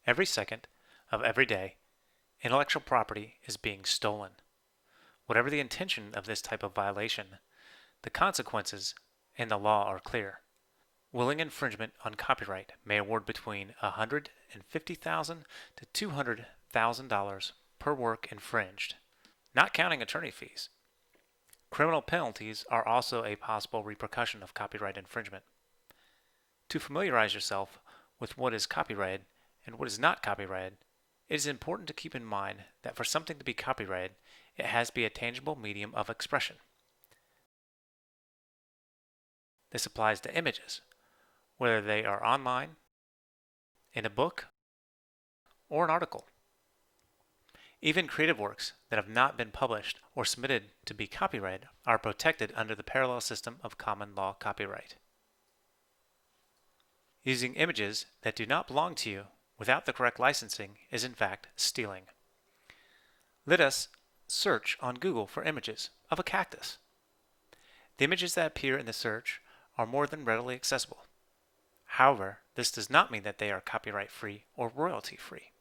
Every second of every day, intellectual property is being stolen. Whatever the intention of this type of violation, the consequences in the law are clear. Willing infringement on copyright may award between $150,000 to $200,000 per work infringed, not counting attorney fees. Criminal penalties are also a possible repercussion of copyright infringement. To familiarize yourself with what is copyrighted and what is not copyrighted, it is important to keep in mind that for something to be copyrighted, it has to be a tangible medium of expression. This applies to images, whether they are online, in a book, or an article. Even creative works that have not been published or submitted to be copyrighted are protected under the parallel system of common law copyright. Using images that do not belong to you without the correct licensing is in fact stealing. Let us search on Google for images of a cactus. The images that appear in the search are more than readily accessible. However, this does not mean that they are copyright-free or royalty-free.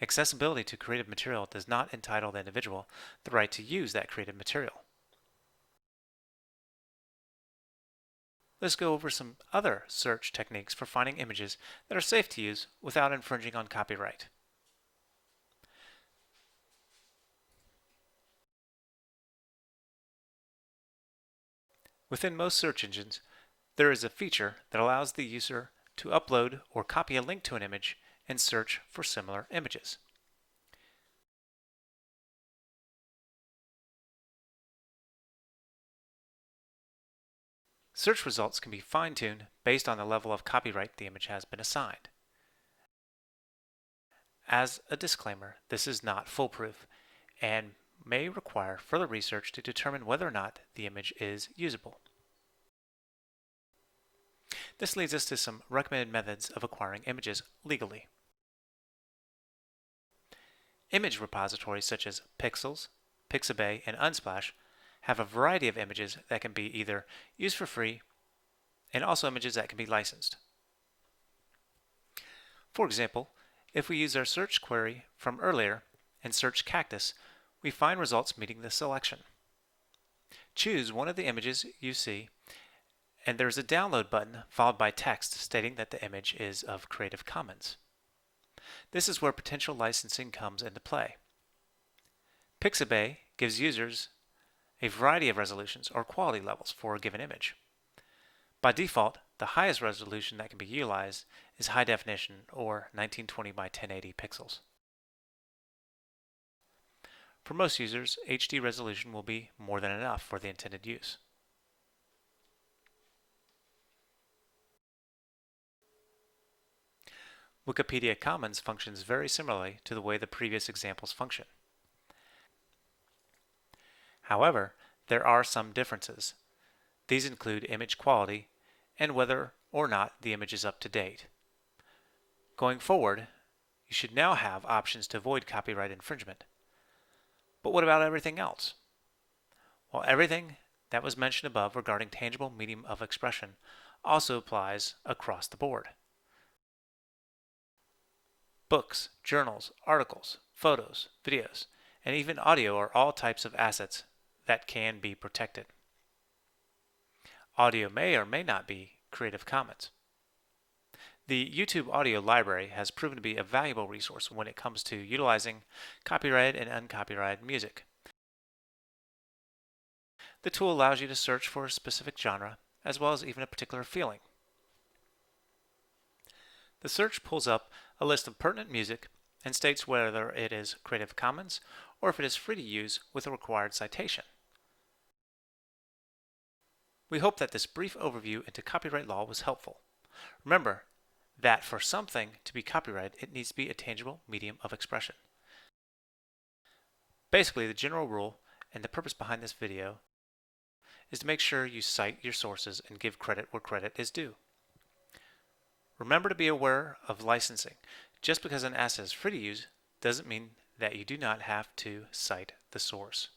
Accessibility to creative material does not entitle the individual the right to use that creative material. Let's go over some other search techniques for finding images that are safe to use without infringing on copyright. Within most search engines, there is a feature that allows the user to upload or copy a link to an image and search for similar images. Search results can be fine-tuned based on the level of copyright the image has been assigned. As a disclaimer, this is not foolproof and may require further research to determine whether or not the image is usable. This leads us to some recommended methods of acquiring images legally. Image repositories such as Pexels, Pixabay, and Unsplash have a variety of images that can be either used for free and also images that can be licensed. For example, if we use our search query from earlier and search cactus, we find results meeting the selection. Choose one of the images you see, and there's a download button followed by text stating that the image is of Creative Commons. This is where potential licensing comes into play. Pixabay gives users a variety of resolutions or quality levels for a given image. By default, the highest resolution that can be utilized is high definition or 1920 by 1080 pixels. For most users, HD resolution will be more than enough for the intended use. Wikipedia Commons functions very similarly to the way the previous examples function. However, there are some differences. These include image quality and whether or not the image is up to date. Going forward, you should now have options to avoid copyright infringement. But what about everything else? Well, everything that was mentioned above regarding tangible medium of expression also applies across the board. Books, journals, articles, photos, videos, and even audio are all types of assets that can be protected. Audio may or may not be Creative Commons. The YouTube audio library has proven to be a valuable resource when it comes to utilizing copyrighted and uncopyrighted music. The tool allows you to search for a specific genre as well as even a particular feeling. The search pulls up a list of pertinent music and states whether it is Creative Commons or if it is free to use with a required citation. We hope that this brief overview into copyright law was helpful. Remember that for something to be copyrighted, it needs to be a tangible medium of expression. Basically, the general rule and the purpose behind this video is to make sure you cite your sources and give credit where credit is due. Remember to be aware of licensing. Just because an asset is free to use doesn't mean that you do not have to cite the source.